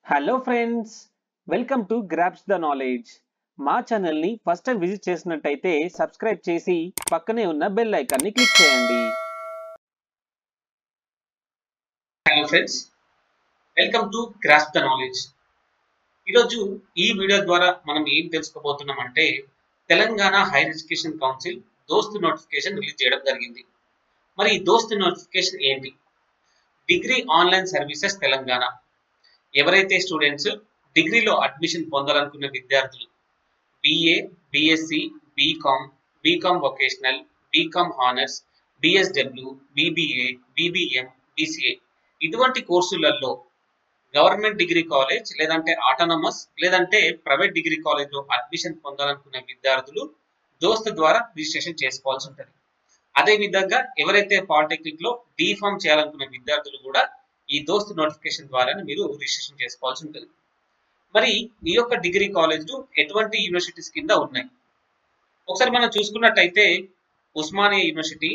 Hello friends, welcome to grasp the knowledge. మా ఛానల్ని first time visit చేసినట్టయితే subscribe చేసి పక్కనే ఉన్న బెల్ ఐకాన్ని క్లిక్ చేయండి. Hello friends, welcome to grasp the knowledge. ఈరోజు ఈ వీడియో ద్వారా మనం ఏం తెలుసుకోబోతున్నామంటే Telangana higher education council DOST notification release చేయడం జరిగింది. మరి ఈ దోస్త్ నోటిఫికేషన్ ఏంటి? Degree online services Telangana. ఎవరైతే స్టూడెంట్స్ డిగ్రీలో అడ్మిషన్ పొందాలనుకున్న విద్యార్థులు BA, BSc, BCom vocational, BCom honours, BSW, BBA, BBM, BCA ఇటువంటి కోర్సులలో గవర్నమెంట్ డిగ్రీ కాలేజ్ లేదంటే ఆటోనమస్ లేదంటే ప్రైవేట్ డిగ్రీ కాలేజ్లో అడ్మిషన్ పొందాలనుకునే విద్యార్థులు దోస్త్ ద్వారా రిజిస్ట్రేషన్ చేసుకోవాల్సి ఉంటుంది. అదే విధంగా ఎవరైతే పాలిటెక్నిక్ లో డీఫామ్ చేయాలనుకునే విద్యార్థులు కూడా ఈ దోస్త్ నోటిఫికేషన్ ద్వారా మీరు రిజిస్ట్రేషన్ చేసుకోవాల్సి ఉంటుంది. మరి ఈ యొక్క డిగ్రీ కాలేజ్లు ఎటువంటి యూనివర్సిటీస్ కింద ఉన్నాయి? ఒకసారి మనం చూసుకున్నట్టయితే Osmania university,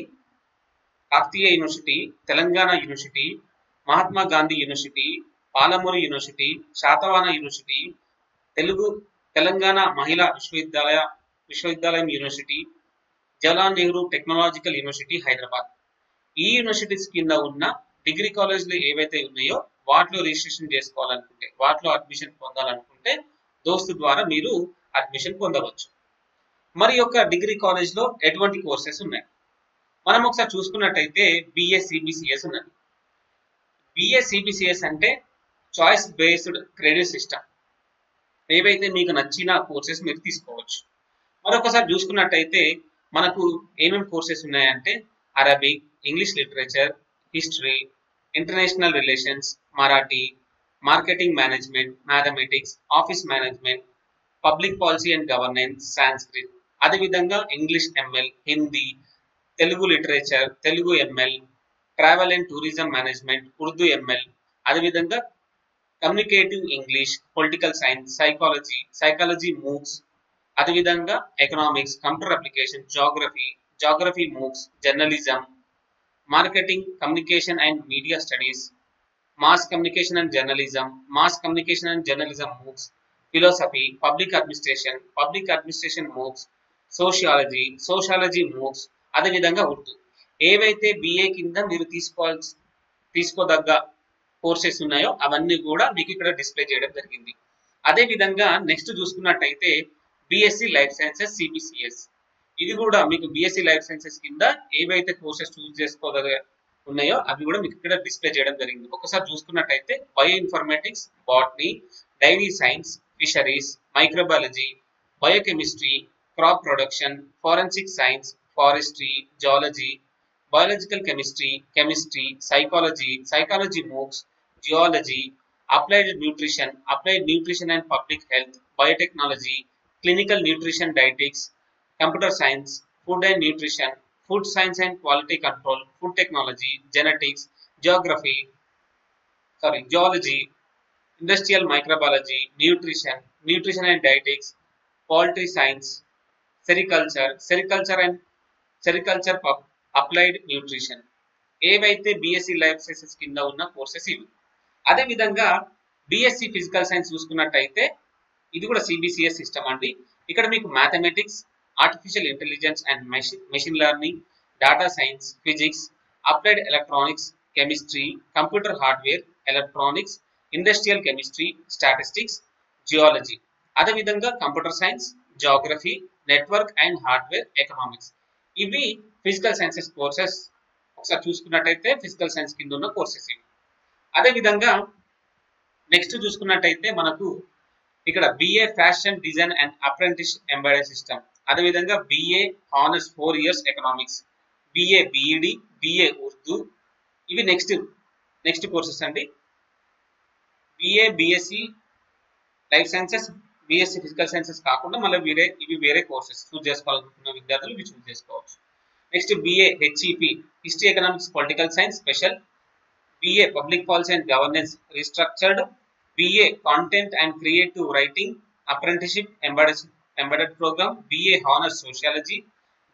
Kakatiya university, Telangana university, Mahatma Gandhi university, Palamuru university, Satavahana university, Telangana మహిళా విశ్వవిద్యాలయం university, Jawaharlal Nehru technological university Hyderabad. ఈ యూనివర్సిటీస్ కింద ఉన్న డిగ్రీ కాలేజ్లు ఏవైతే ఉన్నాయో వాటిలో రిజిస్ట్రేషన్ చేసుకోవాలనుకుంటే, వాటిలో అడ్మిషన్ పొందాలనుకుంటే దోస్త్ ద్వారా మీరు అడ్మిషన్ పొందవచ్చు. మరి యొక్క డిగ్రీ కాలేజ్ లో ఎటువంటి కోర్సెస్ ఉన్నాయి? మనం ఒకసారి చూసుకున్నట్టయితే బిఎస్సిబిసిఎస్ ఉన్నది. బిఎస్సిబిసిఎస్ అంటే చాయిస్ బేస్డ్ క్రెడిట్ సిస్టమ్. ఏవైతే మీకు నచ్చిన కోర్సెస్ మీరు తీసుకోవచ్చు. మరొకసారి చూసుకున్నట్టయితే మనకు ఏమేమి కోర్సెస్ ఉన్నాయంటే Arabic, English literature, history, international relations, Marathi, marketing management, mathematics, office management, public policy and governance, Sanskrit, అదేవిధంగా English ML, Hindi, Telugu literature, Telugu ML, travel and tourism management, Urdu ML, అదేవిధంగా communicative English, political science, psychology MOOCs, అదేవిధంగా economics, computer application, geography MOOCs, journalism, marketing, communication and media studies, mass communication and journalism MOOCs, philosophy, public administration MOOCs, sociology MOOCs, అదేవిధంగా ఉర్దూ. ఏవైతే BA కింద మీరు తీసుకోదగ్గ courses ఉన్నాయో అవన్నీ కూడా మీకు ఇక్కడ డిస్ప్లే చేయడం జరిగింది. అదే విధంగా నెక్స్ట్ చూసుకున్నట్టయితే బిఎస్సి లైఫ్ సైన్సెస్ సిబిసిఎస్. ఇది కూడా మీకు బిఎస్సి లైఫ్ సైన్సెస్ కింద ఏవైతే కోర్సెస్ చూస్ చేసుకోదగ్గ ఉన్నాయో అవి కూడా మీకు ఇక్కడ డిస్ప్లే చేయడం జరిగింది. ఒకసారి చూసుకున్నట్టయితే bio informatics, botany, dairy science, fisheries, microbiology, biochemistry, crop production, forensic science, forestry, zoology, biological chemistry, psychology మూక్స్, geology, applied nutrition and public health, biotechnology, clinical nutrition dietetics, computer science, food and nutrition, food science and quality control, food technology, genetics, zoology, industrial microbiology, nutrition and dietetics, poultry science, sericulture applied nutrition. ఏవైతే BSc life sciences కింద ఉన్న courses ఇవి. అదే విధంగా BSc physical science చూసుకున్నట్టయితే ఇది కూడా CBCS system అండి. ఇక్కడ మీకు mathematics, artificial intelligence and machine learning, data science, physics, applied electronics, chemistry, computer hardware, electronics, industrial chemistry, statistics, geology, అదేవిధంగా computer science, geography, network and hardware economics. ఇవి physical sciences courses. ఒకసారి చూసుకున్నట్టయితే physical science కింద ఉన్న courses ఇవి. అదేవిధంగా next చూసుకున్నట్టయితే మనకు ఇక్కడ BA fashion design and apprentice embedded system, అదేవిధంగా BA honours 4 years economics, BA BEd, BA Urdu. ఇవి నెక్స్ట్ కోర్సెస్ అండి. BA BSc life sciences, BSc physical sciences కాకుండా మళ్ళీ ఇవి వేరే కోర్సెస్ చూస్ చేసుకోవాలనుకున్న విద్యార్థులు ఇవి చూస్ చేసుకోవచ్చు. Next BA HEP, history economics political science special, BA public policy and governance restructured, BA content and creative writing apprenticeship embedded program, BA honours sociology,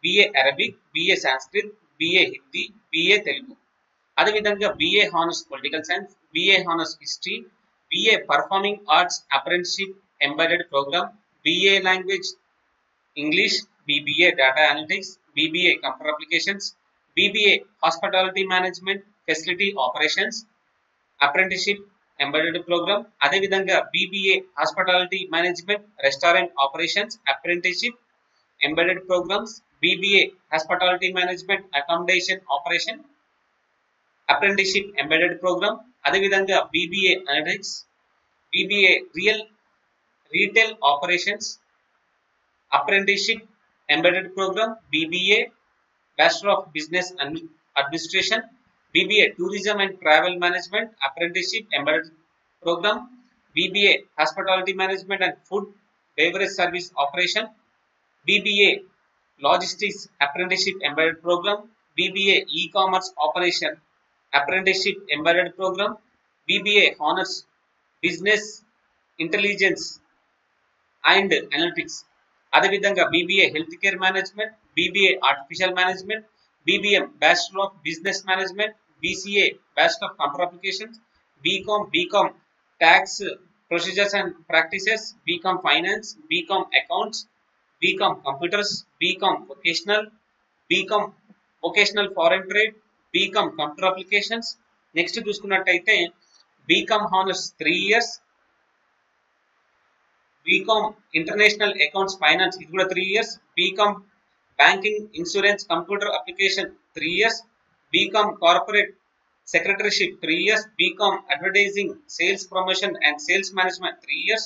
BA Arabic, BA Sanskrit, BA Hindi, BA Telugu. అదేవిధంగా BA honours political science, BA honours history, BA Performing Arts Apprenticeship Embedded Program, BA Language English, BBA Data Analytics, BBA Computer Applications, BBA Hospitality Management Facility Operations Apprenticeship Embedded Program, అదే విధంగా BBA Hospitality Management Restaurant Operations Apprenticeship Embedded Programs, BBA Hospitality Management Accommodation Operation Apprenticeship Embedded Program, అదే విధంగా BBA Analytics, BBA Retail Operations Apprenticeship Embedded Program, BBA Bachelor of Business Administration, BBA Tourism and Travel Management Apprenticeship Embedded Program, BBA Hospitality Management and Food Beverage Service Operation, BBA Logistics Apprenticeship Embedded Program, BBA E-Commerce Operation Apprenticeship Embedded Program, BBA Honors Business Intelligence and Analytics, అదే విధంగా BBA Healthcare Management, BBA Artificial Management, BBM Bachelor of Business Management, BCA Bachelor of Computer Applications, BCom Tax Procedures and Practices, BCom Finance, BCom Accounts, BCom Computers, BCom Vocational Foreign Trade, BCom Computer Applications. Next చూసుకున్నట్టయితే BCom Honors 3 years, BCom International Accounts Finance ఇది కూడా 3 years, BCom Banking Insurance Computer Application 3 years, BCom Corporate Secretaryship 3 years, BCom Advertising Sales Promotion and Sales Management 3 years,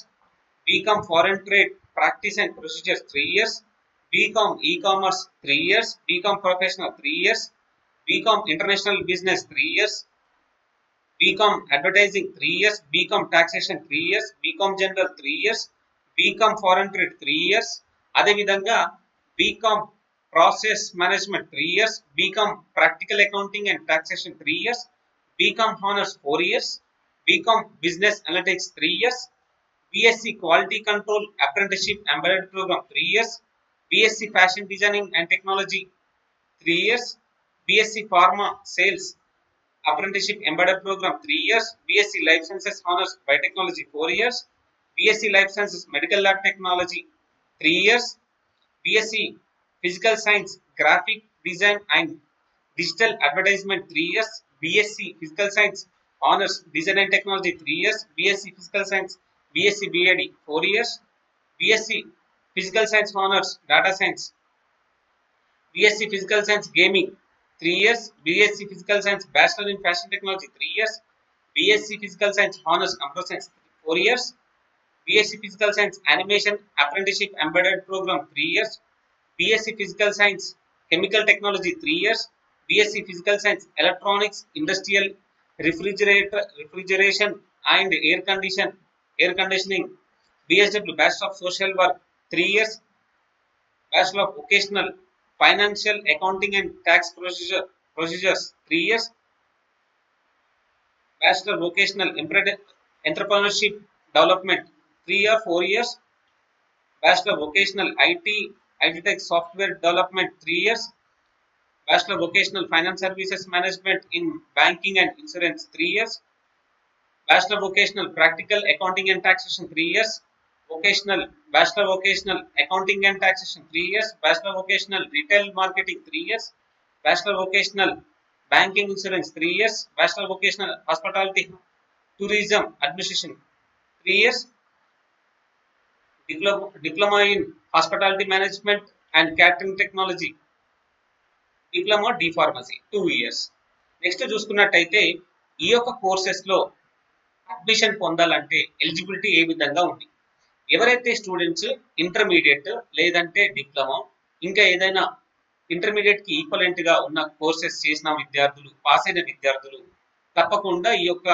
BCom Foreign Trade Practice and Procedures 3 years, BCom E-Commerce 3 years, BCom Professional 3 years, BCom International Business 3 years, BCom Advertising 3 years, BCom Taxation 3 years, BCom General 3 years, BCom Foreign Trade 3 years, అదే విధంగా BCom Process Management 3 years, BCom Practical Accounting and Taxation 3 years, BCom Honors 4 years, BCom Business Analytics 3 years, BSc Quality Control Apprenticeship Embedded Program 3 years, BSc Fashion Designing and Technology 3 years, BSc Pharma Sales Apprenticeship Embedded Program 3 years, BSc Life Sciences Honors Biotechnology 4 years, BSc Life Sciences Medical Lab Technology 3 years, BSc Physical Science Graphic Design and Digital Advertisement 3 years, BSc Physical Science Honors Design and Technology 3 years, BSc Physical Science BSc BAD 4 years, BSc Physical Science Honors Data Science, BSc Physical Science Gaming 3 years, BSc Physical Science Bachelor in Fashion Technology 3 years, BSc Physical Science Honors Computer Science 4 years, BSc Physical Science Animation Apprenticeship Embedded Program 3 years, BSc Physical Science Chemical Technology 3 years, BSc Physical Science Electronics Industrial Refrigeration and Air Conditioning, BSW Bachelor of Social Work 3 years, Bachelor of Vocational Financial Accounting and Tax Procedures 3 years, Bachelor Vocational Entrepreneurship Development 3 or 4 years, Bachelor Vocational IT Tech Software Development 3 years, Bachelor Vocational Finance Services Management in Banking and Insurance 3 years, Bachelor Vocational Practical Accounting and Taxation 3 years, Bachelor Vocational Accounting and Taxation 3 years, Bachelor Vocational Retail Marketing 3 years, Bachelor Vocational Banking Insurance 3 years, Bachelor Vocational Hospitality Tourism Administration 3 years, Diploma in Hospitality Management and Catering Technology, Diploma D Pharmacy 2 years. Next చూసుకున్నట్టయితే ఈ యొక్క కోర్సెస్లో admission పొందాలంటే eligibility ఏ విధంగా ఉంది? ఎవరైతే students intermediate లేదంటే diploma ఇంకా ఏదైనా ఇంటర్మీడియట్కి ఈక్వలెంట్గా ఉన్న కోర్సెస్ చేసిన విద్యార్థులు, పాస్ అయిన విద్యార్థులు తప్పకుండా ఈ యొక్క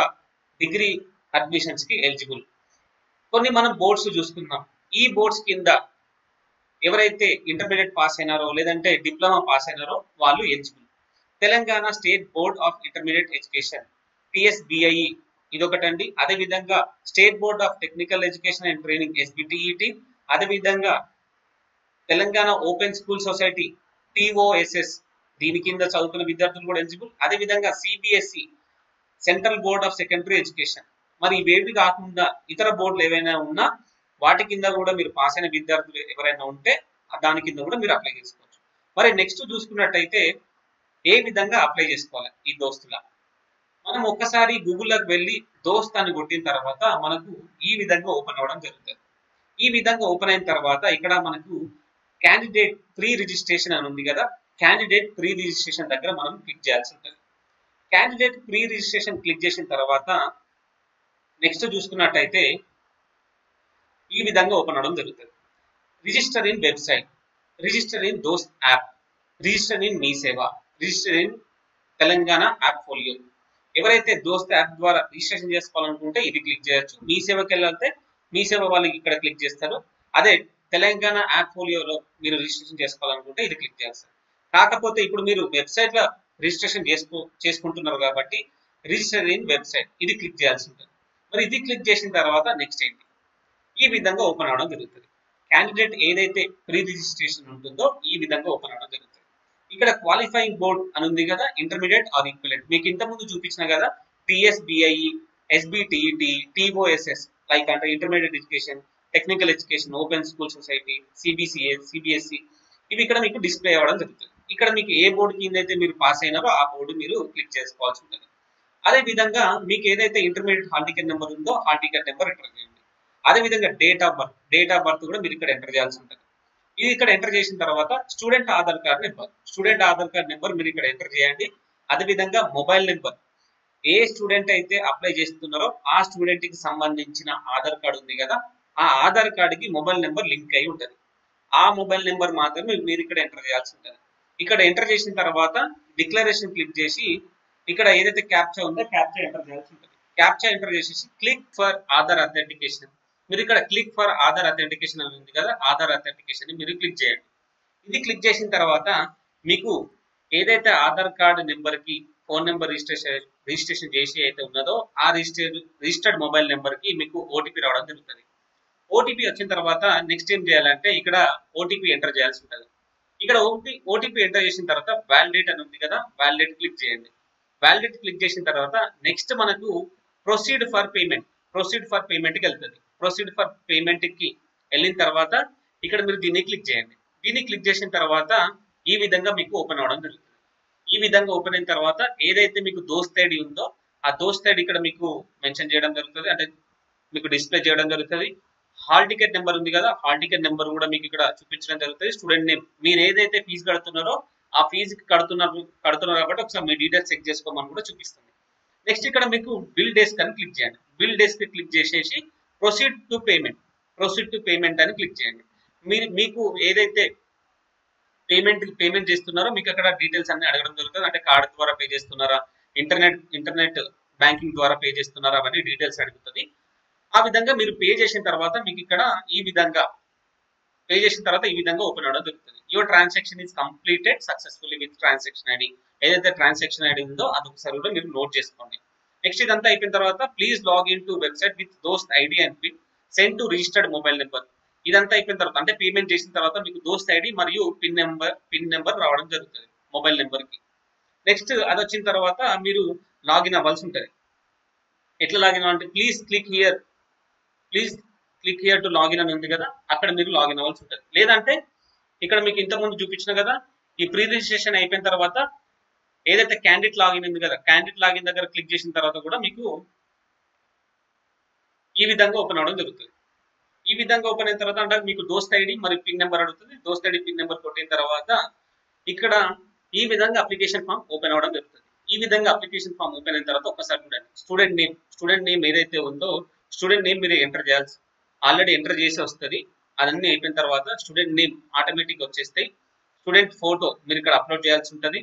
డిగ్రీ అడ్మిషన్స్కి ఎలిజిబుల్. కొన్ని మనం బోర్డ్స్ చూసుకుందాం. ఈ బోర్డ్స్ కింద ఎవరైతే ఇంటర్మీడియట్ పాస్ అయినారో లేదంటే డిప్లొమా పాస్ అయినారో వాళ్ళు eligible. Telangana state board of intermediate education TSBIE ఇదొకటండి. అదేవిధంగా state board of technical education and training SBTET, అదేవిధంగా Telangana open school society TOSS దీని కింద చదువుతున్న విద్యార్థులు కూడా ఎలిజిబుల్. అదేవిధంగా CBSE central board of secondary education మరి ఇవేవి కాకుండా ఇతర బోర్డులు ఏవైనా ఉన్నా వాటి కింద కూడా మీరు పాస్ అయిన విద్యార్థులు ఎవరైనా ఉంటే దాని కింద కూడా మీరు అప్లై చేసుకోవచ్చు. మరి నెక్స్ట్ చూసుకున్నట్టయితే ఏ విధంగా అప్లై చేసుకోవాలి ఈ దోస్తులా? మనం ఒక్కసారి గూగుల్లోకి వెళ్ళి దోస్త్ అని కొట్టిన తర్వాత మనకు ఈ విధంగా ఓపెన్ అవ్వడం జరుగుతుంది. ఈ విధంగా ఓపెన్ అయిన తర్వాత ఇక్కడ మనకు క్యాండిడేట్ ప్రీ రిజిస్ట్రేషన్ అని ఉంది కదా, క్యాండిడేట్ ప్రీ రిజిస్ట్రేషన్ దగ్గర మనం క్లిక్ చేయాల్సి ఉంటుంది. క్యాండిడేట్ ప్రీ రిజిస్ట్రేషన్ క్లిక్ చేసిన తర్వాత నెక్స్ట్ చూసుకున్నట్టయితే ఈ విధంగా ఓపెన్ అవడం జరుగుతుంది. Register in website, register in దోస్త్ యాప్, రిజిస్టర్ ఇన్ మీ సేవ, register in Telangana app folio. ఎవరైతే దోస్త్ యాప్ ద్వారా రిజిస్ట్రేషన్ చేసుకోవాలనుకుంటే ఇది క్లిక్ చేయొచ్చు. మీ సేవకి వెళ్ళాలంటే మీ సేవ వాళ్ళకి ఇక్కడ క్లిక్ చేస్తారు. అదే తెలంగాణ యాప్ ఫోలియోలో మీరు రిజిస్ట్రేషన్ చేసుకోవాలనుకుంటే ఇది క్లిక్ చేస్తారు. కాకపోతే ఇప్పుడు మీరు వెబ్సైట్ లో రిజిస్ట్రేషన్ చేసుకుంటున్నారు కాబట్టి రిజిస్టర్ ఇన్ వెబ్సైట్ ఇది క్లిక్ చేయాల్సి ఉంటుంది. మరి ఇది క్లిక్ చేసిన తర్వాత నెక్స్ట్ ఏంటి? ఈ విధంగా ఓపెన్ అవడం జరుగుతుంది. క్యాండిడేట్ ఏదైతే ప్రీ రిజిస్ట్రేషన్ ఉంటుందో ఈ విధంగా ఓపెన్ అవడం జరుగుతుంది. ఇక్కడ క్వాలిఫైయింగ్ బోర్డ్ అని ఉంది కదా, ఇంటర్మీడియట్ ఆర్ ఈక్వలెంట్. మీకు ఇంత ముందు చూపించిన కదా టిఎస్బిఐఈ, ఎస్బిటిఈటి, టిఓఎస్ఎస్ లైక్ అంటే intermediate education, technical education, open school society, CBCA, CBSE ఇవి ఇక్కడ మీకు డిస్ప్లే అవ్వడం జరుగుతుంది. ఇక్కడ మీకు ఏ బోర్డు కింద అయితే మీరు పాస్ అయినారో ఆ బోర్డు మీరు క్లిక్ చేసుకోవాల్సి ఉంటుంది. అదే విధంగా మీకు ఏదైతే ఇంటర్మీడియట్ హాల్ టికెట్ నెంబర్ ఉందో హాల్ టికెట్ నెంబర్ ఎంటర్ చేయండి. అదే విధంగా డేట్ ఆఫ్ బర్త్ కూడా మీరు ఇక్కడ ఎంటర్ చేయాల్సి ఉంటుంది. ఇది ఇక్కడ ఎంటర్ చేసిన తర్వాత స్టూడెంట్ ఆధార్ కార్డ్ నెంబర్ మీరు ఇక్కడ ఎంటర్ చేయండి. అదే విధంగా మొబైల్ నెంబర్, ఏ స్టూడెంట్ అయితే అప్లై చేస్తున్నారో ఆ స్టూడెంట్ కి సంబంధించిన ఆధార్ కార్డు ఉంది కదా, ఆ ఆధార్ కార్డుకి మొబైల్ నెంబర్ లింక్ అయి ఉంటుంది. ఆ మొబైల్ నెంబర్ మాత్రమే మీరు ఇక్కడ ఎంటర్ చేయాల్సి ఉంటుంది. ఇక్కడ ఎంటర్ చేసిన తర్వాత డిక్లరేషన్ క్లిక్ చేసి ఇక్కడ ఏదైతే క్యాప్చా ఉందో క్యాప్చా ఎంటర్ చేయాల్సి ఉంటుంది. క్యాప్చా ఎంటర్ చేసేసి క్లిక్ ఫర్ ఆధార్ అథెంటికేషన్, మీరు ఇక్కడ క్లిక్ ఫర్ ఆధార్ అథెంటికేషన్ అని ఉంది కదా, ఆధార్ అథెంటికేషన్ మీరు క్లిక్ చేయండి. ఇది క్లిక్ చేసిన తర్వాత మీకు ఏదైతే ఆధార్ కార్డు నెంబర్ కి ఫోన్ నెంబర్ రిజిస్ట్రేషన్ చేసి అయితే ఉన్నదో ఆ రిజిస్టర్డ్ మొబైల్ నెంబర్ కి మీకు ఓటీపీ రావడం జరుగుతుంది. ఓటీపీ వచ్చిన తర్వాత నెక్స్ట్ ఏం చేయాలంటే ఇక్కడ ఓటీపీ ఎంటర్ చేయాల్సి ఉంటుంది. ఇక్కడ ఓటీపీ ఎంటర్ చేసిన తర్వాత వ్యాలిడేట్ అని ఉంది కదా, వ్యాలిడేట్ క్లిక్ చేయండి. వ్యాలిడేట్ క్లిక్ చేసిన తర్వాత నెక్స్ట్ మనకు ప్రొసీడ్ ఫర్ పేమెంట్కి వెళ్తుంది. ప్రొసీడ్ ఫర్ పేమెంట్ కి వెళ్ళిన తర్వాత ఇక్కడ మీరు దీన్ని క్లిక్ చేయండి. దీన్ని క్లిక్ చేసిన తర్వాత ఈ విధంగా మీకు ఓపెన్ అవడం జరుగుతుంది. ఈ విధంగా ఓపెన్ అయిన తర్వాత ఏదైతే మీకు దోస్త్ ఐడి ఉందో ఆ దోస్త్ ఐడి ఇక్కడ మీకు మెన్షన్ చేయడం జరుగుతుంది, అంటే మీకు డిస్ప్లే చేయడం జరుగుతుంది. హాల్ టికెట్ నెంబర్ ఉంది కదా, హాల్ టికెట్ నెంబర్ కూడా మీకు ఇక్కడ చూపించడం జరుగుతుంది. స్టూడెంట్ నేమ్, మీరు ఏదైతే ఫీజు కడుతున్నారో ఆ ఫీజుకి కడుతున్నారు కాబట్టి ఒకసారి మీ డీటెయిల్స్ చెక్ చేసుకోమని కూడా చూపిస్తుంది. నెక్స్ట్ ఇక్కడ మీకు బిల్ డెస్క్ అని క్లిక్ చేయండి. బిల్ డెస్క్ క్లిక్ చేసేసి ప్రొసీడ్ టు పేమెంట్ అని క్లిక్ చేయండి. మీకు ఏదైతే పేమెంట్ చేస్తున్నారో మీకు అక్కడ డీటెయిల్స్ అన్ని అడగడం జరుగుతుంది. అంటే కార్డు ద్వారా పే చేస్తున్నారా, ఇంటర్నెట్ బ్యాంకింగ్ ద్వారా పే చేస్తున్నారా అవన్నీ డీటెయిల్స్ అడుగుతుంది. ఆ విధంగా మీరు పే చేసిన తర్వాత మీకు ఇక్కడ ఈ విధంగా ఓపెన్ అవడం జరుగుతుంది. Your transaction is completed successfully with transaction ID. ఏదైతే ట్రాన్సాక్షన్ ఐడి ఉందో అదొకసారి కూడా మీరు నోట్ చేసుకోండి. నెక్స్ట్ ఇదంతా అయిపోయిన తర్వాత please log in to website with DOST ID and PIN send to registered mobile number. ఇదంతా అయిపోయిన తర్వాత అంటే పేమెంట్ చేసిన తర్వాత మీకు దోస్త్ ఐడి మరియు పిన్ నెంబర్ రావడం జరుగుతుంది మొబైల్ నెంబర్ కి. నెక్స్ట్ అది వచ్చిన తర్వాత మీరు లాగిన్ అవ్వాల్సి ఉంటుంది. ఎట్లా లాగిన్ అంటే please click here to login అని ఉంది కదా, అక్కడ మీరు లాగిన్ అవ్వాల్సి ఉంటుంది. లేదంటే ఇక్కడ మీకు ఇంతకుముందు చూపించిన కదా ఈ ప్రీ రిజిస్ట్రేషన్ అయిపోయిన తర్వాత ఏదైతే క్యాండిడేట్ లాగిన్ ఉంది కదా, క్యాండిడేట్ లాగిన్ దగ్గర క్లిక్ చేసిన తర్వాత కూడా మీకు ఈ విధంగా ఓపెన్ అవడం జరుగుతుంది. ఈ విధంగా ఓపెన్ అయిన తర్వాత అంటే మీకు దోస్త్ ఐడి మరియు పిన్ నెంబర్ అడుగుతుంది. దోస్త్ ఐడి పిన్ నెంబర్ కొట్టిన తర్వాత ఇక్కడ ఈ విధంగా అప్లికేషన్ ఫామ్ ఓపెన్ అవడం జరుగుతుంది. ఈ విధంగా అప్లికేషన్ ఫామ్ ఓపెన్ అయిన తర్వాత ఒక్కసారి చూడండి, స్టూడెంట్ నేమ్ ఏదైతే ఉందో స్టూడెంట్ నేమ్ మీరు ఆల్రెడీ ఎంటర్ చేసి వస్తుంది. అదన్నీ అయిపోయిన తర్వాత స్టూడెంట్ నేమ్ ఆటోమేటిక్ వచ్చేస్తాయి. స్టూడెంట్ ఫోటో మీరు ఇక్కడ అప్లోడ్ చేయాల్సి ఉంటుంది.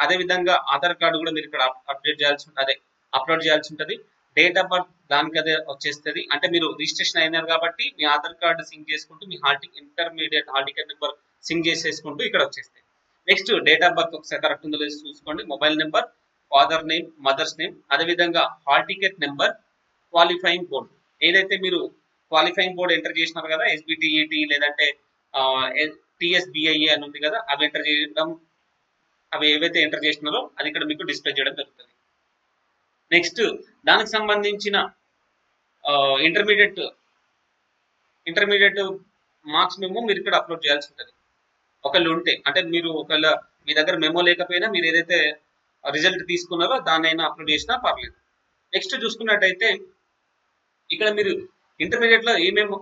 అదే విధంగా ఆధార్ కార్డు కూడా మీరు ఇక్కడ అప్లోడ్ చేయాల్సి ఉంటుంది. డేట్ ఆఫ్ బర్త్ దానికి అదే వచ్చేస్తుంది. అంటే మీరు రిజిస్ట్రేషన్ అయినారు కాబట్టి మీ ఆధార్ కార్డు సింక్ చేసుకుంటూ మీ intermediate hall ticket number sync చేసేసుకుంటూ ఇక్కడ వచ్చేస్తాయి. నెక్స్ట్ డేట్ ఆఫ్ బర్త్ ఒకసారి కరెక్ట్ ఉందో లేదో చూసుకోండి. Mobile number, father name, mother's name, అదేవిధంగా hall ticket number, qualifying board ఏదైతే మీరు క్వాలిఫైయింగ్ బోర్డ్ ఎంటర్ చేసినారు కదా, ఎస్బిటిఈటి లేదంటే టిఎస్బిఐఏ అని ఉంది కదా, అవి ఏవైతే ఎంటర్ చేసినారో అది ఇక్కడ మీకు డిస్ప్లే చేయడం జరుగుతుంది. నెక్స్ట్ దానికి సంబంధించిన ఇంటర్మీడియట్ మార్క్స్ మేము మీరు ఇక్కడ అప్లోడ్ చేయాల్సి ఉంటుంది. ఒకళ్ళు ఉంటే అంటే మీరు ఒకవేళ మీ దగ్గర మెమో లేకపోయినా మీరు ఏదైతే రిజల్ట్ తీసుకున్నారో దాన్నైనా అప్లోడ్ చేసినా పర్లేదు. నెక్స్ట్ చూసుకున్నట్టయితే ఇక్కడ మీరు ఇంటర్మీడియట్ లో ఏమేమో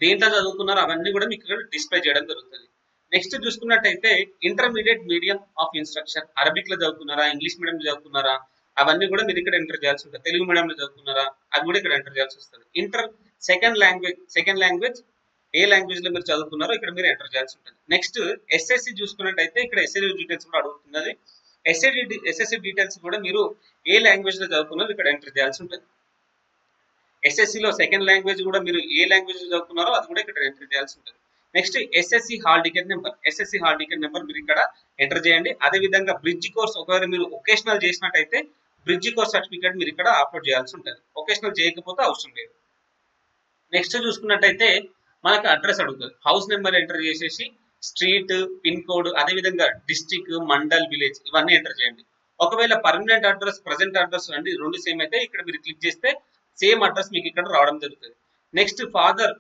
దేంట్లో చదువుకున్నారో అవన్నీ కూడా మీకు ఇక్కడ డిస్ప్లే చేయడం జరుగుతుంది. నెక్స్ట్ చూసుకున్నట్టయితే intermediate medium of instruction, Arabic లో చదువుకున్నారా, ఇంగ్లీష్ మీడియం లో చదువుకున్నారా, అవన్నీ కూడా మీరు ఇక్కడ ఎంటర్ చేయాల్సి ఉంటుంది. తెలుగు మీడియంలో చదువుకున్నారా అది కూడా ఇక్కడ ఎంటర్ చేయాల్సి వస్తుంది. సెకండ్ లాంగ్వేజ్ ఏ లాంగ్వేజ్ లో మీరు చదువుకున్నారో ఇక్కడ మీరు ఎంటర్ చేయాల్సి ఉంటుంది. నెక్స్ట్ ఎస్ఎస్సి చూసుకున్నట్టయితే ఇక్కడ ఎస్ఎస్సి డీటెయిల్స్ కూడా అడుగుతున్నది. ఎస్ఎస్సి డీటెయిల్స్ కూడా మీరు ఏ లాంగ్వేజ్ లో చదువుకున్నారో ఇక్కడ ఎంటర్ చేయాల్సి ఉంటుంది. ఎస్ఎస్సిలో సెకండ్ లాంగ్వేజ్ కూడా మీరు ఏ లాంగ్వేజ్ చదువుకున్నారో అది కూడా ఇక్కడ ఎంటర్ చేయాల్సి ఉంటుంది. Next SSC hall ticket number మీరు ఇక్కడ ఎంటర్ చేయండి. అదే విధంగా బ్రిడ్జ్ కోర్స్ ఒకవేళ మీరు ఒకేషనల్ చేసినట్టయితే బ్రిడ్జ్ కోర్స్ సర్టిఫికేట్ మీరు ఇక్కడ అప్లోడ్ చేయాల్సి ఉంటుంది. ఒకేషనల్ చేయకపోతే అవసరం లేదు. నెక్స్ట్ చూసుకున్నట్టయితే మనకు అడ్రస్ అడుగుతుంది. హౌస్ నెంబర్ ఎంటర్ చేసేసి స్ట్రీట్, పిన్ కోడ్, అదే విధంగా డిస్ట్రిక్ట్, మండల్, విలేజ్ ఇవన్నీ ఎంటర్ చేయండి. ఒకవేళ పర్మనెంట్ అడ్రస్, ప్రజెంట్ అడ్రస్ అండి రెండు సేమ్ అయితే ఇక్కడ మీరు క్లిక్ చేస్తే సేమ్ అడ్రస్ మీకు ఇక్కడ రావడం జరుగుతుంది. నెక్స్ట్ ఫాదర్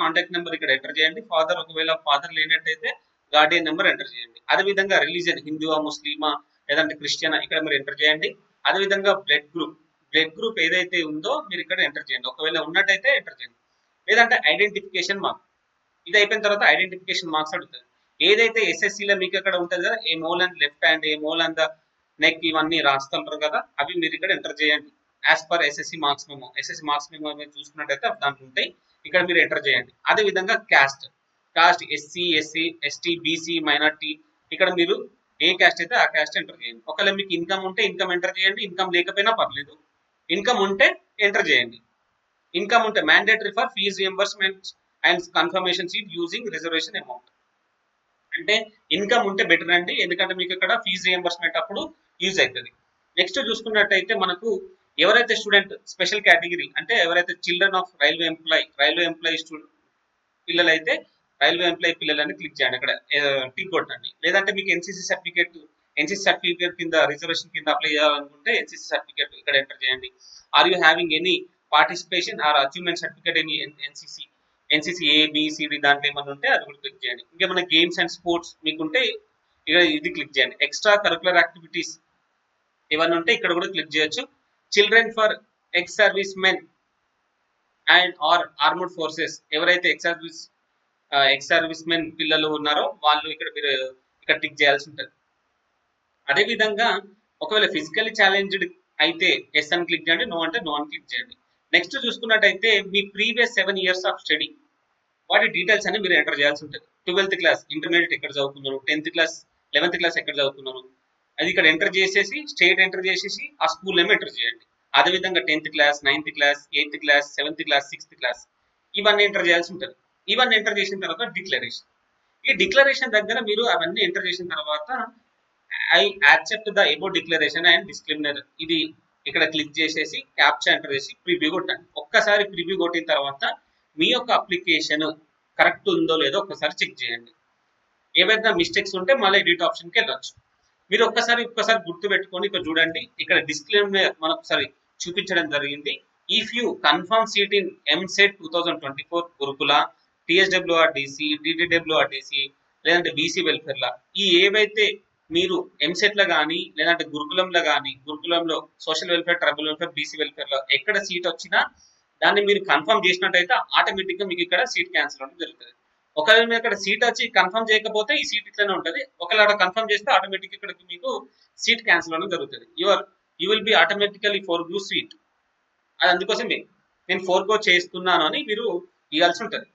కాంటాక్ట్ నెంబర్ ఇక్కడ ఎంటర్ చేయండి. ఒకవేళ ఫాదర్ లేనట్టయితే గార్డియన్ నెంబర్ ఎంటర్ చేయండి. అదే విధంగా రిలీజియన్ హిందువా, ముస్లిమా, లేదంటే క్రిస్టియనా ఇక్కడ మీరు ఎంటర్ చేయండి. అదే విధంగా బ్లడ్ గ్రూప్ ఏదైతే ఉందో మీరు ఇక్కడ ఎంటర్ చేయండి. ఒకవేళ ఉన్నట్టయితే ఎంటర్ చేయండి. లేదంటే ఐడెంటిఫికేషన్ మార్క్, ఇది అయిపోయిన తర్వాత ఐడెంటిఫికేషన్ మార్క్స్ అడుగుతుంది. ఏదైతే ఎస్ఎస్సిలో మీకు అక్కడ ఉంటుంది కదా, ఏ mole and left hand, A mole and neck ఇవన్నీ రాస్తుంటారు కదా, అవి మీరు ఇక్కడ ఎంటర్ చేయండి. As per SSC marks memo మీరు చూసుకున్నట్టయితే దాంట్లో ఉంటాయి, ఇక్కడ మీరు ఎంటర్ చేయండి. అదే విధంగా cost SC, ST, BC, minority ఇక్కడ మీరు ఏ క్యాస్ట్ అయితే ఆ క్యాస్ట్ ఎంటర్ చేయండి. ఒకవేళ మీకు ఇన్కమ్ ఉంటే ఇన్కమ్ ఎంటర్ చేయండి, ఇన్కమ్ లేకపోయినా పర్లేదు. ఇన్కమ్ ఉంటే ఎంటర్ చేయండి. ఇన్కమ్ ఉంటే mandatory for fees reimbursement and confirmation seat using reservation amount, అంటే ఇన్కమ్ ఉంటే బెటర్ అండి, ఎందుకంటే మీకు ఇక్కడ ఫీజ్ రియంబర్స్మెంట్ అప్పుడు యూజ్ అవుతుంది. నెక్స్ట్ చూసుకున్నట్టయితే మనకు ఎవరైతే స్టూడెంట్ స్పెషల్ కేటగిరీ అంటే ఎవరైతే చిల్డ్రన్ ఆఫ్ రైల్వే ఎంప్లాయీ పిల్లలైతే రైల్వే ఎంప్లాయీ పిల్లలని క్లిక్ చేయండి, అక్కడ టిక్ కొట్టండి. లేదంటే మీకు ఎన్సీసీ సర్టిఫికేట్ కింద రిజర్వేషన్ కింద అప్లై చేయాలనుకుంటే ఎన్సీసీ సర్టిఫికేట్ ఇక్కడ ఎంటర్ చేయండి. Are you having any participation or achievement certificate any NCC A B C D దాంట్లో ఏమన్నా ఉంటే అది కూడా క్లిక్ చేయండి. ఇంకేమైనా గేమ్స్ అండ్ స్పోర్ట్స్ మీకుంటే ఇక్కడ ఇది క్లిక్ చేయండి. ఎక్స్ట్రా కరికులర్ యాక్టివిటీస్ ఏమన్నా ఉంటే ఇక్కడ కూడా క్లిక్ చేయొచ్చు. Children for ex servicemen and or armed forces, ఎవరైతే ఎక్స్ సర్వీస్ మెన్ పిల్లలు ఉన్నారో వాళ్ళు మీరు ఇక్కడ టిక్ చేయాల్సి ఉంటుంది. అదే విధంగా ఒకవేళ ఫిజికల్లీ ఛాలెంజ్డ్ అయితే ఎస్ అని క్లిక్ చేయండి, నో అంటే నో అని క్లిక్ చేయండి. నెక్స్ట్ చూసుకున్నట్టయితే మీ ప్రీవియస్ 7 years ఆఫ్ స్టడీ వాటి డీటెయిల్స్ అని మీరు ఎంటర్ చేయాల్సి ఉంటుంది. 12th క్లాస్ ఇంటర్మీడియట్ ఎక్కడ చదువుకున్నారు, 10th క్లాస్ 11th క్లాస్ ఎక్కడ చదువుకున్నారు అది ఇక్కడ ఎంటర్ చేసేసి స్టేట్ ఎంటర్ చేసేసి ఆ స్కూల్ నేమ్ ఎంటర్ చేయండి. అదేవిధంగా 10th class, 9th class, 8th class, 7th class, 6th class ఇవన్నీ ఎంటర్ చేయాల్సి ఉంటుంది. ఇవన్నీ ఎంటర్ చేసిన తర్వాత డిక్లరేషన్, ఈ డిక్లరేషన్ దగ్గర మీరు అవన్నీ ఎంటర్ చేసిన తర్వాత I accept the above declaration and disclaimer ఇది ఇక్కడ క్లిక్ చేసేసి క్యాప్చా ఎంటర్ చేసి ప్రివ్యూ కొట్టండి. ఒక్కసారి ప్రివ్యూ కొట్టిన తర్వాత మీ యొక్క అప్లికేషన్ కరెక్ట్ ఉందో లేదో ఒక్కసారి చెక్ చేయండి. ఏవైనా మిస్టేక్స్ ఉంటే మళ్ళీ ఎడిట్ ఆప్షన్కి వెళ్ళొచ్చు. మీరు ఒక్కసారి గుర్తు పెట్టుకొని ఇక్కడ చూడండి, ఇక్కడ డిస్క్లైమర్ మనకు ఒకసారి చూపించడం జరిగింది. If you confirm seat in EAMCET 2024 గురుకుల, టీఎస్డబ్ల్యూఆర్డిసి, డిటిడబ్ల్యూఆర్డిసి లేదంటే బీసీ వెల్ఫేర్ లా ఈ ఏవైతే మీరు ఎంసెట్ లో కానీ లేదంటే గురుకులంలో social welfare, tribal welfare, BC welfare లో ఎక్కడ సీట్ వచ్చినా దాన్ని మీరు కన్ఫర్మ్ చేసినట్టయితే ఆటోమేటిక్ గా మీకు ఇక్కడ సీట్ క్యాన్సిల్ అవడం జరుగుతుంది. ఒకవేళ మీరు అక్కడ సీట్ వచ్చి కన్ఫర్మ్ చేయకపోతే ఈ సీట్ ఇట్లనే ఉంటుంది. ఒకవేళ అక్కడ కన్ఫర్మ్ చేస్తే ఆటోమేటిక్ ఇక్కడ మీకు సీట్ క్యాన్సిల్ అవడం జరుగుతుంది. You will be automatically forgo seat, అది అందుకోసమే నేను ఫోర్గో చేస్తున్నాను అని మీరు ఇవ్వాల్సి ఉంటుంది.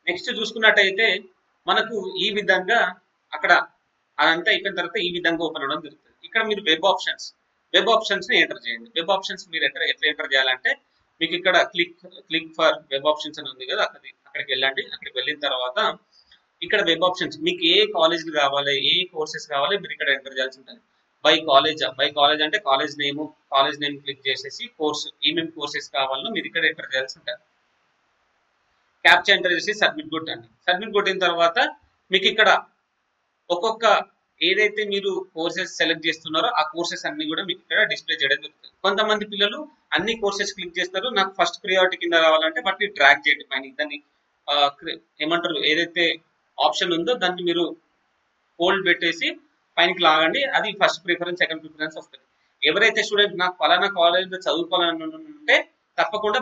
నెక్స్ట్ చూసుకున్నట్టయితే మనకు ఈ విధంగా అక్కడ అదంతా అయిపోయిన తర్వాత ఈ విధంగా ఓపెన్ అవ్వడం జరుగుతుంది. ఇక్కడ మీరు వెబ్ ఆప్షన్స్ ని ఎంటర్ చేయండి. వెబ్ ఆప్షన్స్ మీరు ఎట్లా ఎంటర్ చేయాలంటే మీకు ఇక్కడ క్లిక్ ఫర్ వెబ్ ఆప్షన్స్ అని ఉంది కదా, అక్కడికి వెళ్ళండి. అక్కడికి వెళ్ళిన తర్వాత ఇక్కడ వెబ్ ఆప్షన్స్ మీకు ఏ కాలేజీలు కావాలి, ఏ కోర్సెస్ కావాలి మీరు ఇక్కడ ఎంటర్ చేయాల్సి ఉంటుంది. బై కాలేజ్ అంటే కాలేజ్ నేమ్ క్లిక్ చేసేసి కోర్సు ఏమేమి కోర్సెస్ కావాలో మీరు ఇక్కడ ఎంటర్ చేయాల్సి ఉంటుంది. క్యాప్చా ఎంటర్ చేసి సబ్మిట్ కొట్టండి. సబ్మిట్ కొట్టిన తర్వాత మీకు ఇక్కడ ఒక్కొక్క ఏదైతే మీరు కోర్సెస్ సెలెక్ట్ చేస్తున్నారో ఆ కోర్సెస్ అన్ని కూడా మీకు ఇక్కడ డిస్ప్లే చేయడం జరుగుతుంది. కొంతమంది పిల్లలు అన్ని కోర్సెస్ క్లిక్ చేస్తారు, నాకు ఫస్ట్ ప్రియారిటీ కింద రావాలంటే వాటిని ట్రాక్ చేయండి పైన దాన్ని ఏమంటారు ఏదైతే ఆప్షన్ ఉందో దాన్ని మీరు హోల్డ్ పెట్టేసి పైనకి లాగండి, అది ఫస్ట్ ప్రిఫరెన్స్ సెకండ్ ప్రిఫరెన్స్ వస్తుంది. ఎవరైతే స్టూడెంట్ నాకు పలానా కాలేజ్లో చదువుకోవాలని ఉంటే తప్పకుండా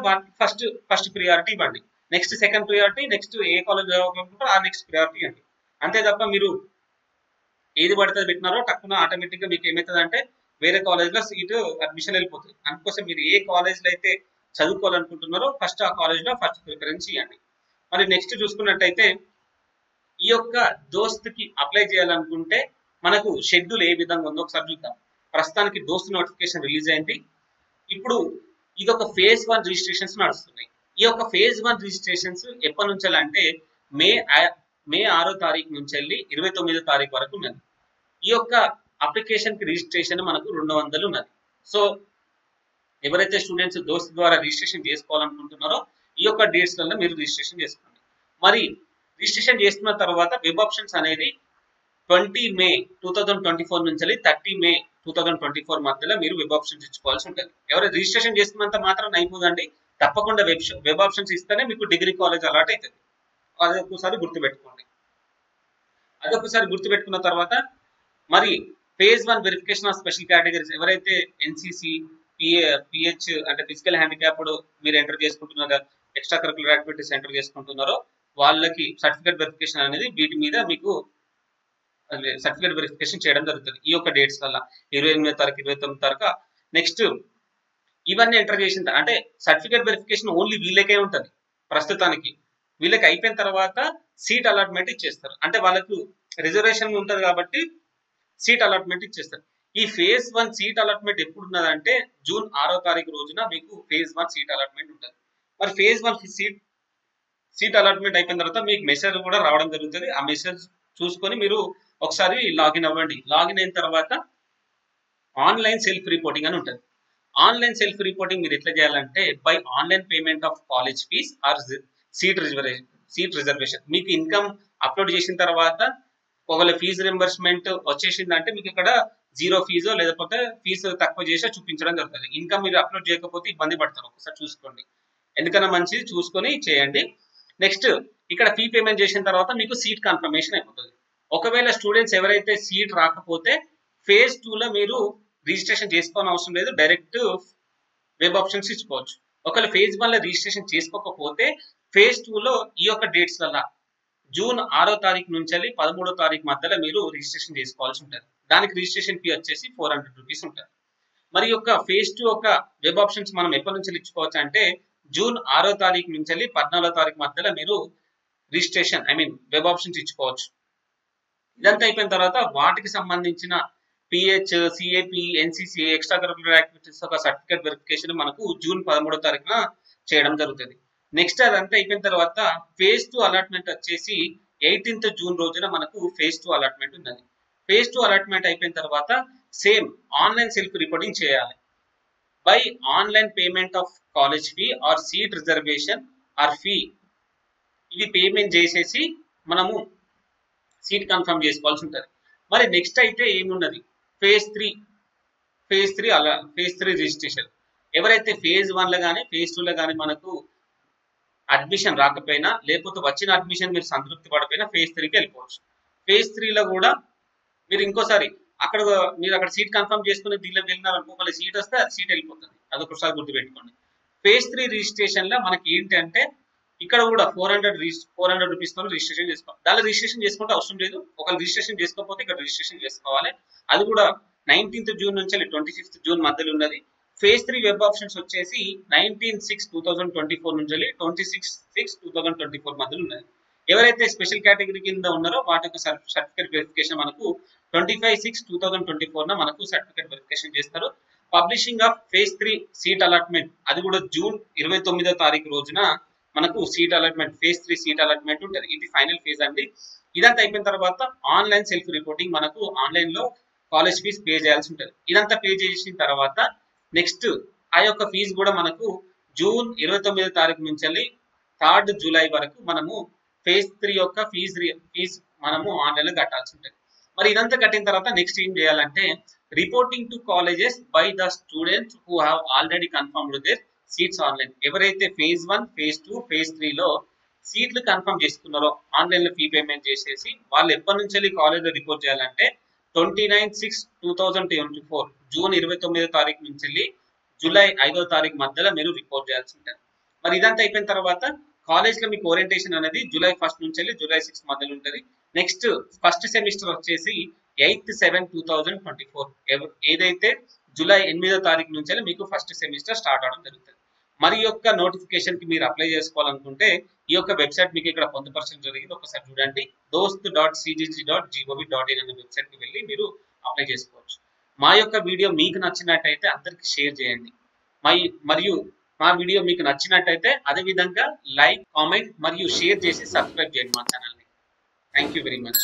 ఫస్ట్ ప్రియారిటీ ఇవ్వండి, నెక్స్ట్ సెకండ్ ప్రియారిటీ, నెక్స్ట్ ఏ కాలేజ్ చదవాలనుకుంటారో ఆ నెక్స్ట్ ప్రియారిటీ ఇవ్వండి. అంతే తప్ప మీరు ఏది పడితే పెట్టినారో టక్కున ఆటోమేటిక్గా మీకు ఏమవుతుంది అంటే వేరే కాలేజ్లో సీటు అడ్మిషన్ వెళ్ళిపోతుంది. అందుకోసం మీరు ఏ కాలేజ్లో అయితే చదువుకోవాలనుకుంటున్నారో ఫస్ట్ ఆ కాలేజ్లో ఫస్ట్ ప్రిఫరెన్స్ ఇవ్వండి. మరి నెక్స్ట్ చూసుకున్నట్టయితే ఈ యొక్క దోస్త్కి అప్లై చేయాలనుకుంటే మనకు షెడ్యూల్ ఏ విధంగా ఉందో ఒకసారి చూద్దాం. ప్రస్తుతానికి దోస్త్ నోటిఫికేషన్ రిలీజ్ అయింది. ఇప్పుడు ఇది ఒక ఫేజ్ 1 రిజిస్ట్రేషన్స్ నడుస్తున్నాయి. ఈ యొక్క ఫేజ్ 1 రిజిస్ట్రేషన్స్ ఎప్పటి నుంచి అంటే మే 6వ తారీఖు నుంచి వెళ్ళి 29వ తారీఖు వరకు ఉన్నది. ఈ యొక్క అప్లికేషన్ కి రిజిస్ట్రేషన్ మనకు 200 ఉన్నది. సో ఎవరైతే స్టూడెంట్స్ దోస్త్ ద్వారా రిజిస్ట్రేషన్ చేసుకోవాలనుకుంటున్నారో ఈ యొక్క డేట్స్లలో మీరు రిజిస్ట్రేషన్ చేసుకోండి. మరి రిజిస్ట్రేషన్ చేసుకున్న తర్వాత వెబ్ ఆప్షన్స్ అనేది 20 మే 2024 నుంచి 30 మే 2024 మధ్యలో మీరు వెబ్ ఆప్షన్స్ ఇచ్చుకోవాల్సి ఉంటుంది. ఎవరైతే రిజిస్ట్రేషన్ చేసుకున్నంత మాత్రం అయిపోదండి, తప్పకుండా వెబ్ ఆప్షన్స్ ఇస్తేనే మీకు డిగ్రీ కాలేజ్ అలాట్ అవుతుంది. అదొకసారి గుర్తుపెట్టుకోండి. అదొకసారి గుర్తుపెట్టుకున్న తర్వాత మరి phase 1 verification of special categories ఎవరైతే ఎన్సిసి పిహెచ్ అంటే ఫిజికల్ హ్యాండిక్యాప్డ్ మీరు ఎంటర్ చేసుకుంటున్నారో, ఎక్స్ట్రా కరిక్యులర్ యాక్టివిటీస్ ఎంటర్ చేసుకుంటున్నారో వాళ్ళకి సర్టిఫికేట్ వెరిఫికేషన్ అనేది వీటి మీద మీకు సర్టిఫికేట్ వెరిఫికేషన్ చేయడం జరుగుతుంది. ఈ యొక్క డేట్స్ వల్ల 28వ తారీఖు 29వ తారీఖు నెక్స్ట్ ఇవన్నీ ఎంటర్ చేసిన అంటే సర్టిఫికేట్ వెరిఫికేషన్ ఓన్లీ వీళ్ళకే ఉంటుంది. ప్రస్తుతానికి వీళ్ళకి అయిపోయిన తర్వాత సీట్ అలాట్మెంట్ ఇచ్చేస్తారు. అంటే వాళ్ళకు రిజర్వేషన్ ఉంటుంది కాబట్టి సీట్ అలాట్మెంట్ ఇచ్చేస్తారు. ఈ ఫేజ్ 1 సీట్ అలాట్మెంట్ ఎప్పుడు ఉన్నదంటే జూన్ 6వ తారీఖు రోజున మీకు ఫేజ్ 1 సీట్ అలాట్మెంట్ ఉంటుంది. మరి ఫేజ్ 1 సీట్ అలాట్మెంట్ అయిపోయిన తర్వాత మీకు మెసేజ్ కూడా రావడం జరుగుతుంది. ఆ మెసేజ్ చూసుకొని మీరు ఒకసారి లాగిన్ అవ్వండి. లాగిన్ అయిన తర్వాత ఆన్లైన్ సెల్ఫ్ రిపోర్టింగ్ అని ఉంటుంది. ఆన్లైన్ సెల్ఫ్ రిపోర్టింగ్ మీరు ఎట్లా చేయాలంటే by online payment of college fees or seat reservation. మీకు ఇన్కమ్ అప్లోడ్ చేసిన తర్వాత ఒకవేళ ఫీజు రింబర్స్మెంట్ వచ్చేసిందంటే మీకు ఇక్కడ 0 ఫీజో లేకపోతే ఫీజు తక్కువ చేసో చూపించడం జరుగుతుంది. ఇన్కమ్ మీరు అప్లోడ్ చేయకపోతే ఇబ్బంది పడతారు. ఒకసారి చూసుకోండి, ఎందుకన్నా మంచిది చూసుకొని చేయండి. నెక్స్ట్ ఇక్కడ ఫీ పేమెంట్ చేసిన తర్వాత మీకు సీట్ కన్ఫర్మేషన్ అయిపోతుంది. ఒకవేళ స్టూడెంట్స్ ఎవరైతే సీట్ రాకపోతే ఫేజ్ 2లో మీరు రిజిస్ట్రేషన్ చేసుకోవాల్సిన అవసరం లేదు, డైరెక్ట్ వెబ్ ఆప్షన్స్ ఇచ్చుకోవచ్చు. ఒకవేళ ఫేజ్ 1లో రిజిస్ట్రేషన్ చేసుకోకపోతే ఫేజ్ 2లో ఈ యొక్క డేట్స్ వల్ల జూన్ 6వ తారీఖు నుంచి 13వ తారీఖు మధ్యలో మీరు రిజిస్ట్రేషన్ చేసుకోవాల్సి ఉంటుంది. దానికి రిజిస్ట్రేషన్ ఫీ వచ్చేసి 400 రూపీస్ ఉంటుంది. మరి యొక్క ఫేజ్ 2 యొక్క వెబ్ ఆప్షన్స్ మనం ఎప్పటి నుంచి ఇచ్చుకోవచ్చు అంటే జూన్ 6వ తారీఖు నుంచి 14వ తారీఖు మధ్యలో మీరు రిజిస్ట్రేషన్ వెబ్ ఆప్షన్స్ ఇచ్చుకోవచ్చు. ఇదంతా అయిపోయిన తర్వాత వాటికి సంబంధించిన pH, CAP, NCC, extra curricular activities ఒక సర్టిఫికేట్ వెరిఫికేషన్ మనకు జూన్ 13వ తారీఖున చేయడం జరుగుతుంది. నెక్స్ట్ అదంతా అయిపోయిన తర్వాత ఫేజ్ 2 అలాట్మెంట్ వచ్చేసి 18th జూన్ రోజున మనకు ఫేజ్ 2 అలాట్మెంట్ ఉన్నది. ఫేజ్ 2 అలాట్మెంట్ అయిపోయిన తర్వాత సేమ్ ఆన్లైన్ సెల్ఫ్ రిపోర్టింగ్ చేయాలి. By online payment of college fee or seat reservation or fee ఇది పేమెంట్ చేసేసి మనము సీట్ కన్ఫర్మ్ చేసుకోవాల్సి ఉంటుంది. మరి నెక్స్ట్ అయితే ఏమున్నది ఫేజ్ 3 రిజిస్ట్రేషన్. ఎవరైతే ఫేజ్ 1లో కానీ ఫేజ్ 2లో కానీ మనకు అడ్మిషన్ రాకపోయినా లేకపోతే వచ్చిన అడ్మిషన్ మీరు సంతృప్తి పడిపోయినా ఫేజ్ 3కి వెళ్ళిపోవచ్చు. ఫేజ్ 3లో కూడా మీరు ఇంకోసారి మీరు అక్కడ సీట్ కన్ఫర్మ్ చేసుకుని దీనిలో వెళ్ళినారనుకో, ఒకవేళ సీట్ వస్తే అది సీట్ వెళ్ళిపోతుంది. అదొకసారి గుర్తుపెట్టుకోండి. ఫేజ్ 3 రిజిస్ట్రేషన్ లో మనకి ఏంటంటే ఇక్కడ కూడా 400 రూపీస్ తో రిజిస్ట్రేషన్ చేసుకోవాలి. దానిలో రిజిస్ట్రేషన్ చేసుకుంటే అవసరం లేదు, ఒకవేళ రిజిస్ట్రేషన్ చేసుకోకపోతే ఇక్కడ రిజిస్ట్రేషన్ చేసుకోవాలి. అది కూడా 19th జూన్ నుంచి 25th జూన్ మధ్యలో ఉన్నది. ఫేజ్ 3 వెబ్ ఆప్షన్స్ వచ్చేసి 19/6/2024 నుంచి 26/6/2024 మధ్యలో ఉన్నది. ఎవరైతే స్పెషల్ కేటగిరీ కింద ఉన్నారో వాటి యొక్క సర్టిఫికేట్ వెరిఫికేషన్ మనకు 25/6/2024 మనకు సర్టిఫికేట్ వెరిఫికేషన్ చేస్తారు. Publishing of phase 3 seat allotment అది కూడా జూన్ 29వ తారీఖు రోజున మనకు seat allotment phase 3 seat allotment ఉంటుంది. ఇది ఫైనల్ ఫేజ్ అండి. ఇదంతా అయిపోయిన తర్వాత ఆన్లైన్ సెల్ఫ్ రిపోర్టింగ్ మనకు ఆన్లైన్ లో కాలేజ్ ఫీజ్ పే చేయాల్సి ఉంటుంది. ఇదంతా పే చేసిన తర్వాత నెక్స్ట్ ఆ యొక్క ఫీజు కూడా మనకు జూన్ 29వ తారీఖు నుంచి 3rd జూలై వరకు మనము ఫేజ్ 3 యొక్క ఫీజ్ మనము ఆన్లైన్ లో కట్టాల్సి ఉంటుంది. మరి ఇదంతా కట్టిన తర్వాత నెక్స్ట్ ఏం చేయాలంటే reporting to colleges by the students who have already confirmed their seats online. ఎవరైతే ఫేజ్ 1, ఫేజ్ 2, ఫేజ్ 3లో సీట్లు కన్ఫర్మ్ చేసుకున్నారో ఆన్లైన్ లో ఫీ పేమెంట్ చేసేసి వాళ్ళు ఎప్పటి నుంచి కాలేజ్ లో రిపోర్ట్ చేయాలంటే 29/6/2024 జూన్ 29వ తారీఖు నుంచి జూలై 5వ తారీఖు మధ్యలో మీరు రిపోర్ట్ చేయాల్సి ఉంటుంది. మరి ఇదంతా అయిపోయిన తర్వాత కాలేజ్ లో మీకు ఓరియంటేషన్ అనేది జూలై 1 నుంచి జూలై 6 మధ్యలో ఉంటుంది. నెక్స్ట్ ఫస్ట్ సెమిస్టర్ వచ్చేసి 8/7/2024 ఏదైతే జూలై 8వ తారీఖు నుంచి మీకు ఫస్ట్ సెమిస్టర్ స్టార్ట్ అవడం జరుగుతుంది. మరి యొక్క నోటిఫికేషన్ కి మీరు అప్లై చేసుకోవాలనుకుంటే ఈ యొక్క వెబ్సైట్ మీకు ఇక్కడ పొందుపరచడం జరిగింది, ఒకసారి చూడండి. dost.cgg.gov.in అనే వెబ్సైట్ కి వెళ్ళి మీరు అప్లై చేసుకోవచ్చు. మా యొక్క వీడియో మీకు నచ్చినట్టయితే అందరికి షేర్ చేయండి. మరియు మా వీడియో మీకు నచ్చినట్టయితే అదే విధంగా లైక్, కామెంట్ మరియు షేర్ చేసి సబ్స్క్రైబ్ చేయండి మా ఛానల్ని. Thank you very much.